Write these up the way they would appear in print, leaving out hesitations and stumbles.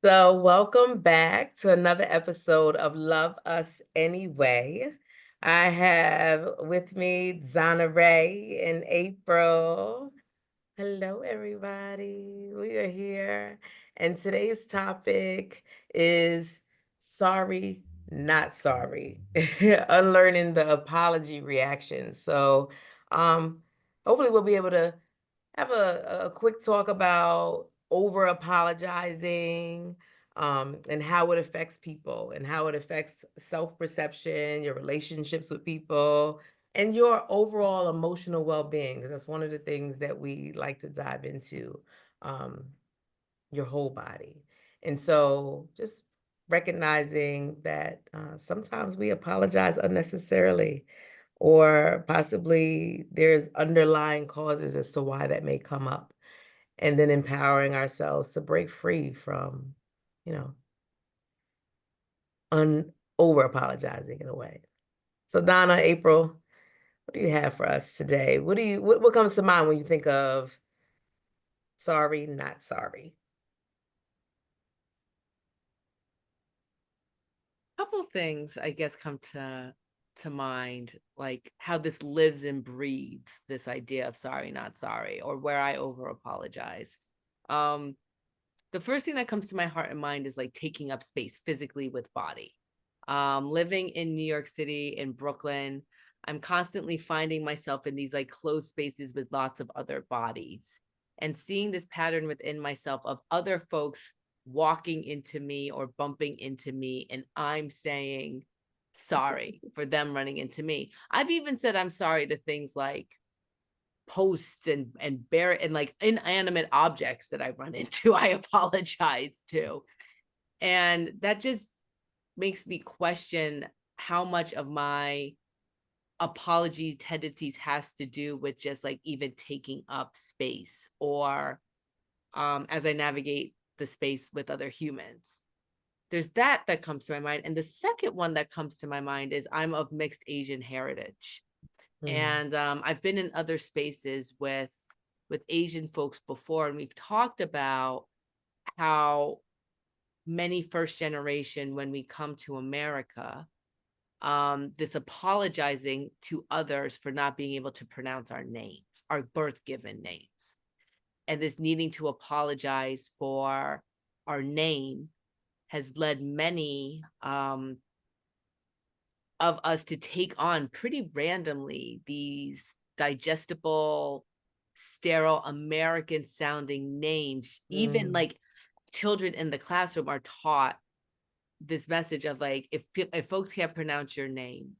So, welcome back to another episode of Love Us Anyway. I have with me Zana Ray and April. Hello, everybody. We are here. And today's topic is sorry, not sorry. Unlearning the apology reaction. So, um, hopefully, we'll be able to have a quick talk about over apologizing, and how it affects people and how it affects self-perception, your relationships with people, and your overall emotional well-being, because that's one of the things that we like to dive into, um, your whole body. And so just recognizing that sometimes we apologize unnecessarily, or possibly there's underlying causes as to why that may come up, and then empowering ourselves to break free from, you know, over apologizing in a way. So Donna, April, what do you have for us today? What comes to mind when you think of sorry, not sorry? Couple things I guess come to mind, like how this lives and breathes this idea of sorry, not sorry, or where I over apologize. Um, the first thing that comes to my heart and mind is like taking up space physically with body. Living in New York City, in Brooklyn, I'm constantly finding myself in these like closed spaces with lots of other bodies and seeing this pattern within myself of other folks walking into me or bumping into me, and I'm saying sorry for them running into me. I've even said I'm sorry to things like posts and bear and like inanimate objects that I've run into. I apologize to. And that just makes me question how much of my apology tendencies has to do with just like even taking up space, or as I navigate the space with other humans. There's that comes to my mind. And the second one that comes to my mind is I'm of mixed Asian heritage. Mm, And I've been in other spaces with Asian folks before, and we've talked about how many first generation, when we come to America, this apologizing to others for not being able to pronounce our names, our birth given names, and this needing to apologize for our name has led many of us to take on pretty randomly these digestible, sterile, American sounding names. Even mm, like children in the classroom are taught this message of like, if folks can't pronounce your name,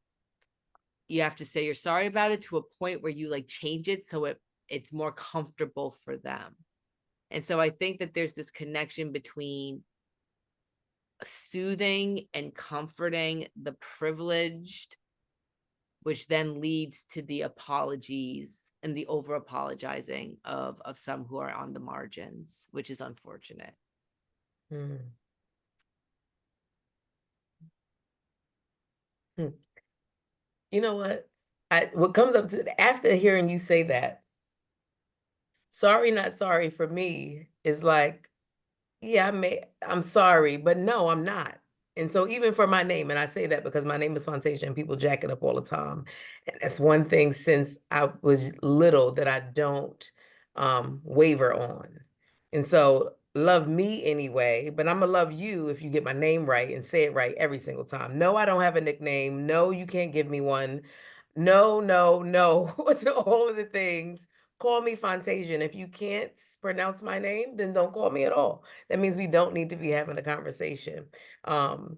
you have to say you're sorry about it to a point where you like change it so it's more comfortable for them. And so I think that there's this connection between soothing and comforting the privileged, which then leads to the apologies and the over apologizing of some who are on the margins, which is unfortunate. mm, mm. You know what? What comes up to after hearing you say that, sorry, not sorry for me is like, yeah, I'm sorry, but no, I'm not. And so even for my name, and I say that because my name is Fontasia and people jack it up all the time. And that's one thing since I was little that I don't waver on. And so love me anyway, but I'm gonna love you if you get my name right and say it right every single time. No, I don't have a nickname. No, you can't give me one. No, no, no. To all of the things. Call me Fontasia. And if you can't pronounce my name, then don't call me at all. That means we don't need to be having a conversation. Um,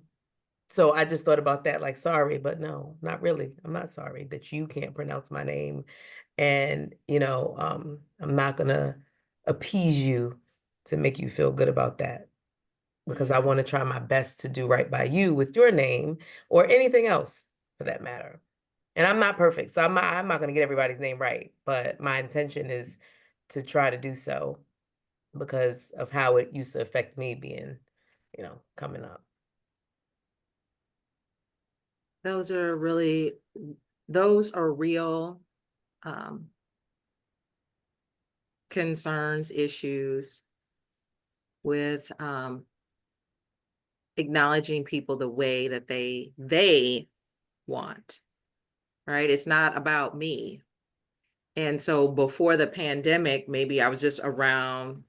so I just thought about that, like, sorry, but no, not really. I'm not sorry that you can't pronounce my name. And, I'm not gonna appease you to make you feel good about that, because I want to try my best to do right by you with your name or anything else for that matter. And I'm not perfect, so I'm not gonna get everybody's name right, but my intention is to try to do so because of how it used to affect me being, coming up. Those are really those are real um, concerns, issues with acknowledging people the way that they want, right? It's not about me. And so before the pandemic, maybe I was just around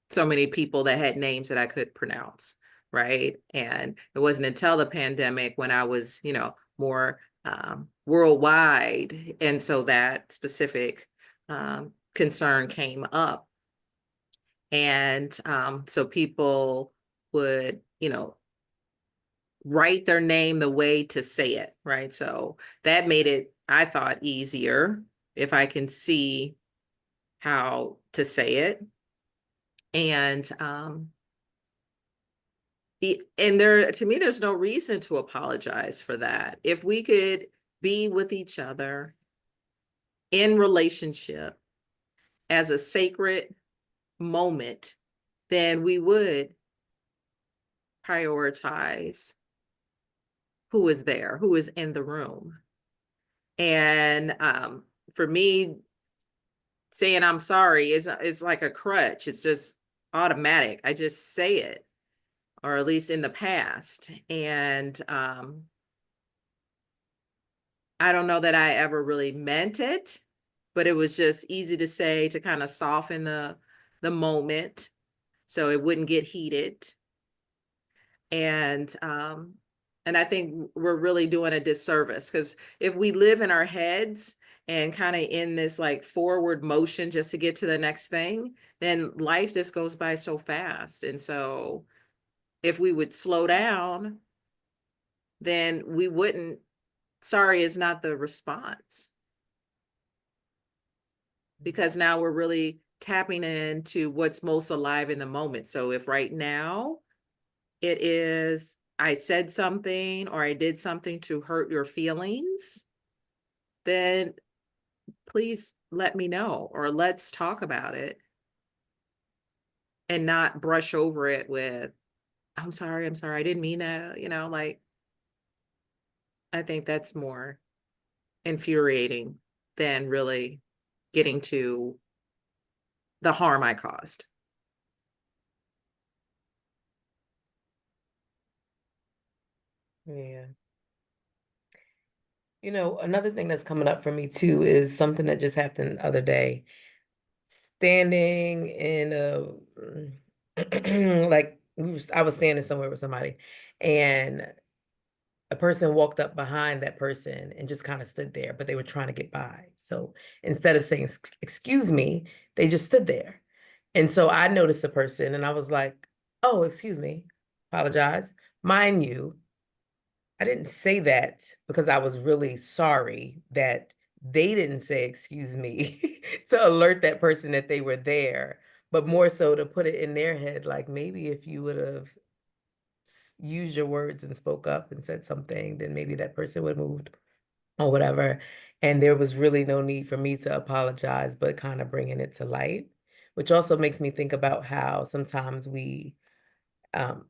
so many people that had names that I could pronounce, right? And it wasn't until the pandemic when I was, more worldwide, and so that specific concern came up. And so people would, write their name the way to say it, right? So that made it, I thought, easier if I can see how to say it. And there, to me, there's no reason to apologize for that. If we could be with each other in relationship as a sacred moment, then we would prioritize who is there, who is in the room. And for me, saying I'm sorry is like a crutch. It's just automatic. I just say it, or at least in the past. And I don't know that I ever really meant it, but it was just easy to say to kind of soften the moment so it wouldn't get heated. And I think we're really doing a disservice, because if we live in our heads and kind of in this like forward motion just to get to the next thing, then life just goes by so fast. And so if we would slow down, then we wouldn't, sorry is not the response, because now we're really tapping into what's most alive in the moment. So if right now it is, I said something or I did something to hurt your feelings, then please let me know, or let's talk about it, and not brush over it with, I'm sorry, I didn't mean that, like, I think that's more infuriating than really getting to the harm I caused. Yeah. Another thing that's coming up for me too is something that just happened the other day. Standing in a like I was standing somewhere with somebody, and a person walked up behind that person and just kind of stood there, but they were trying to get by. So instead of saying excuse me, they just stood there. And so I noticed the person and I was like, oh, excuse me, apologize. Mind you, I didn't say that because I was really sorry that they didn't say excuse me to alert that person that they were there, but more so to put it in their head, like maybe if you would have used your words and spoke up and said something, then maybe that person would have moved or whatever. And there was really no need for me to apologize, but kind of bringing it to light, which also makes me think about how sometimes we, um,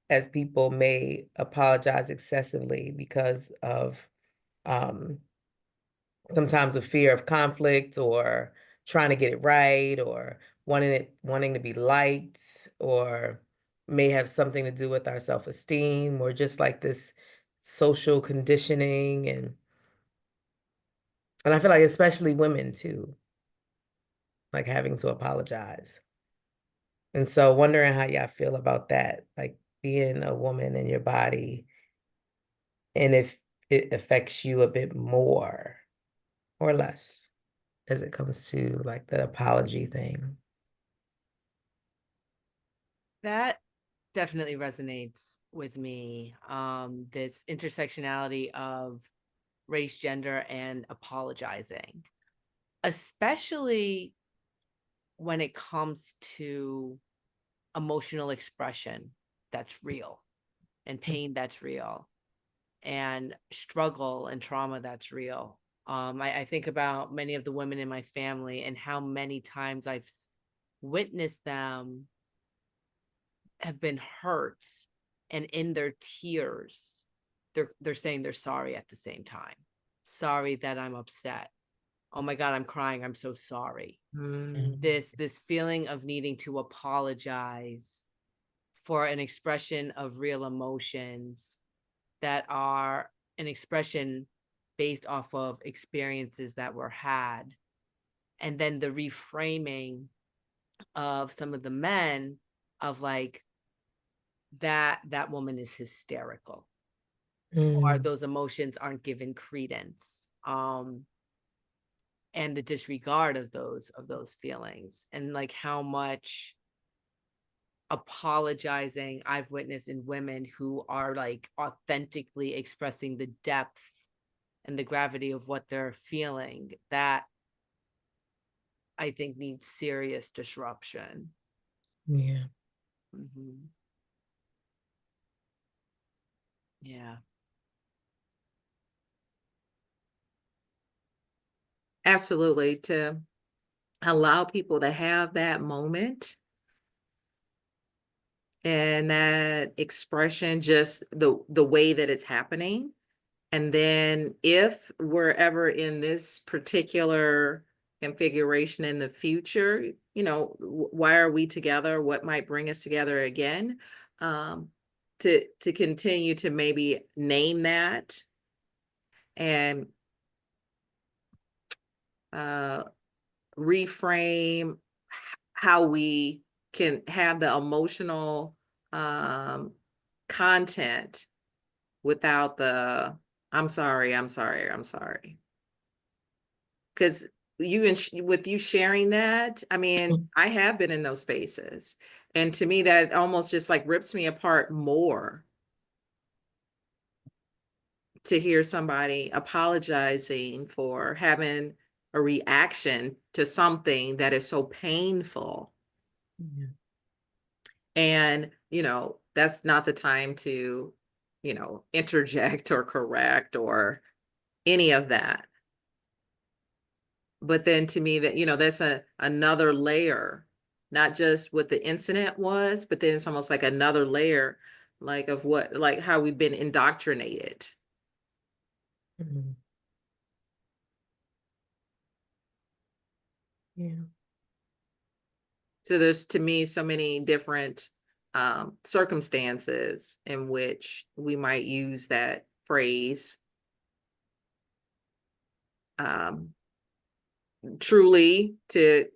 as people, may apologize excessively because of sometimes a fear of conflict or trying to get it right or wanting to be liked, or may have something to do with our self-esteem or just like this social conditioning. And I feel like especially women too, like having to apologize. And so wondering how y'all feel about that, like being a woman in your body, and if it affects you a bit more or less as it comes to like the apology thing. That definitely resonates with me. This intersectionality of race, gender, and apologizing, especially when it comes to emotional expression that's real, and pain that's real, and struggle and trauma that's real. I think about many of the women in my family and how many times I've witnessed them have been hurt, and in their tears they're saying they're sorry at the same time. Sorry that I'm upset. Oh my god, I'm crying, I'm so sorry. Mm. Mhm. This feeling of needing to apologize for an expression of real emotions that are an expression based off of experiences that were had. And then the reframing of some of the men of like, that woman is hysterical, or Mm, those emotions aren't given credence, and the disregard of those feelings, and like how much apologizing I've witnessed in women who are like authentically expressing the depth and the gravity of what they're feeling, that I think needs serious disruption. yeah. Mm-hmm. Yeah. Absolutely. To allow people to have that moment and that expression, just the way that it's happening. And then if we're ever in this particular configuration in the future, why are we together? What might bring us together again? Um, to continue to maybe name that and uh, reframe how we can have the emotional um, content without the I'm sorry, I'm sorry, I'm sorry. Because with you sharing that, I mean, I have been in those spaces. And to me, that almost just like rips me apart more to hear somebody apologizing for having a reaction to something that is so painful. Yeah. And, that's not the time to, interject or correct or any of that. But then to me that's another layer, not just what the incident was, but then it's almost like another layer, like of what, like how we've been indoctrinated. Mhm. Yeah. So there's, to me, so many different circumstances in which we might use that phrase um, truly to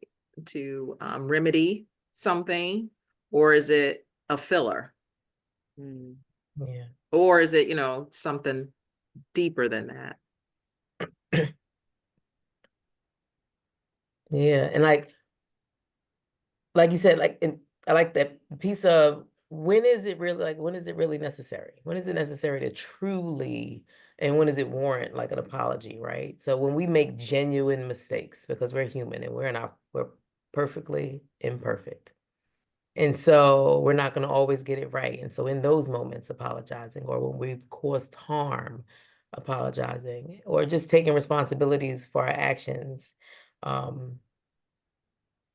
remedy something, or is it a filler, Mm. Yeah. or is it something deeper than that? Yeah. And like you said, I like that piece of when is it really when is it really necessary? When is it necessary to truly, and when does it warrant like an apology, right? So when we make genuine mistakes, because we're human and we're perfectly imperfect. And so we're not going to always get it right. And so in those moments, apologizing, or when we've caused harm, apologizing, or just taking responsibilities for our actions, um,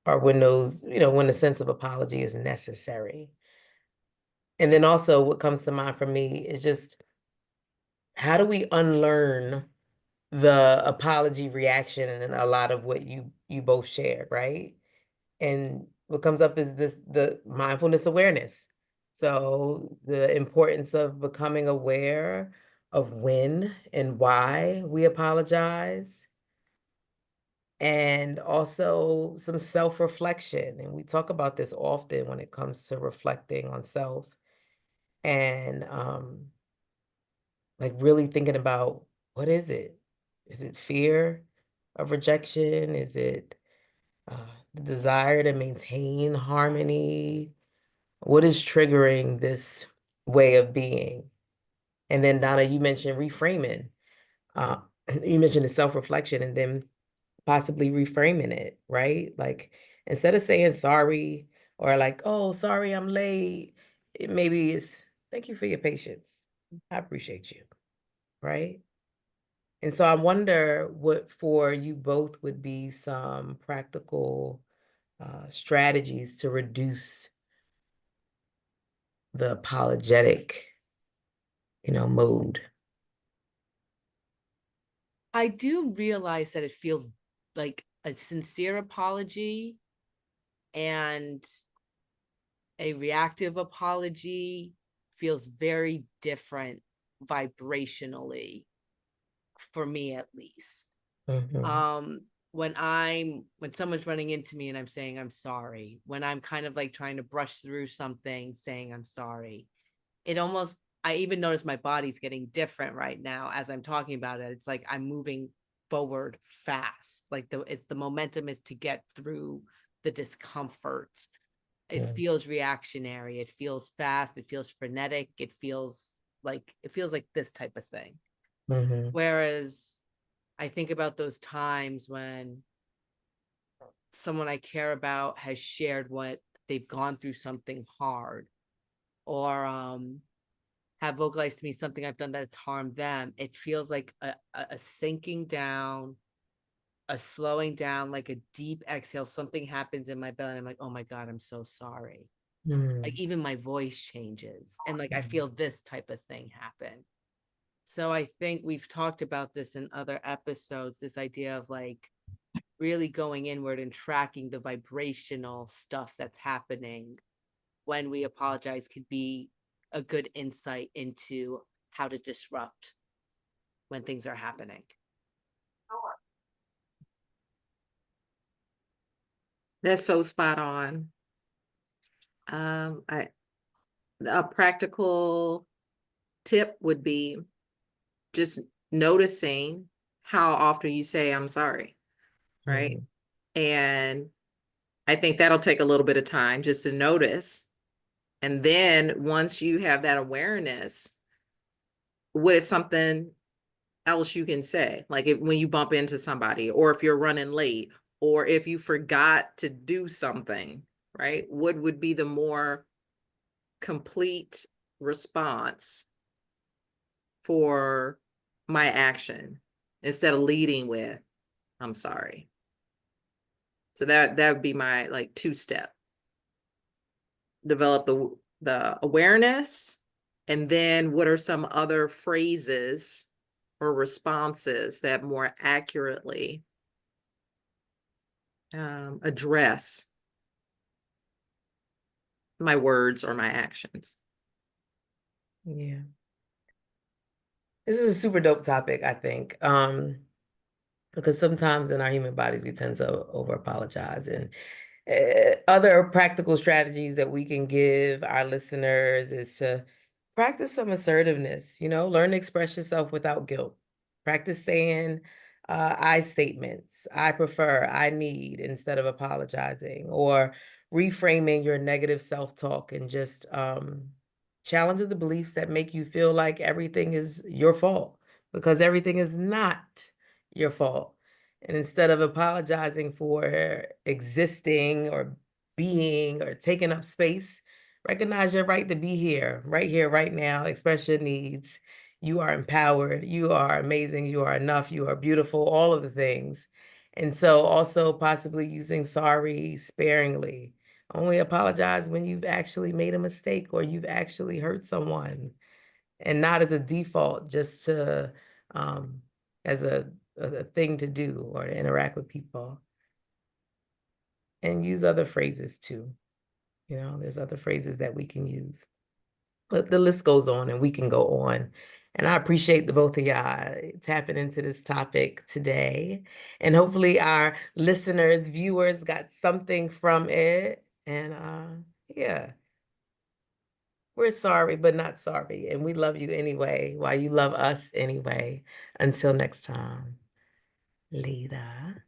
or when when the sense of apology is necessary. And then also what comes to mind for me is just how do we unlearn the apology reaction and a lot of what you both shared, right? And what comes up is the mindfulness awareness. So the importance of becoming aware of when and why we apologize, and also some self-reflection. And we talk about this often when it comes to reflecting on self and like really thinking about what is it? Is it fear of rejection? Is it the desire to maintain harmony? What is triggering this way of being? And then Donna, you mentioned reframing. Uh, you mentioned the self-reflection and then possibly reframing it, right? Like instead of saying sorry or like, oh, sorry, I'm late, maybe it's thank you for your patience. I appreciate you, right? And so I wonder what for you both would be some practical strategies to reduce the apologetic, mode. I do realize that it feels like a sincere apology and A reactive apology feels very different vibrationally, for me at least. Mhm. When someone's running into me and I'm saying I'm sorry, when I'm kind of like trying to brush through something saying I'm sorry, it almost, I even notice my body's getting different right now as I'm talking about it. It's like I'm moving forward fast. Like the momentum is to get through the discomfort. It Yeah. feels reactionary. It feels fast. It feels frenetic. It feels like this type of thing. Mhm. Whereas I think about those times when someone I care about has shared what they've gone through, something hard, or have vocalized to me something I've done that's harmed them. It feels like a sinking down, a slowing down, like a deep exhale. Something happens in my belly. I'm like, oh my God, I'm so sorry. Like Mhm. even my voice changes. And like I Mhm. feel this type of thing happen. So I think we've talked about this in other episodes, this idea of like really going inward and tracking the vibrational stuff that's happening when we apologize could be a good insight into how to disrupt when things are happening. That's so spot on. I A practical tip would be just noticing how often you say I'm sorry, right? Mhm. And I think that'll take a little bit of time just to notice. And then once you have that awareness, what is something else you can say? Like if when you bump into somebody, or if you're running late, or if you forgot to do something, right? What would be the more complete response for my action instead of leading with I'm sorry? So that would be my like two-step. Develop the awareness, and then what are some other phrases or responses that more accurately address my words or my actions. Yeah. This is a super dope topic, I think. Because sometimes in our human bodies we tend to over apologize, and other practical strategies that we can give our listeners is to practice some assertiveness, learn to express yourself without guilt. Practice saying I statements, I prefer, I need, instead of apologizing, or reframing your negative self-talk and just challenging the beliefs that make you feel like everything is your fault, because everything is not your fault. And instead of apologizing for existing or being or taking up space, recognize your right to be here, right now, express your needs. You are empowered, you are amazing, you are enough, you are beautiful, all of the things. And so also possibly using sorry sparingly. Only apologize when you've actually made a mistake or you've actually hurt someone, and not as a default, just to as a thing to do or to interact with people. And use other phrases too. There's other phrases that we can use. But the list goes on and we can go on. And I appreciate the both of y'all tapping into this topic today. And hopefully our listeners, viewers got something from it. And yeah, we're sorry, but not sorry. And we love you anyway, while you love us anyway. Until next time, later.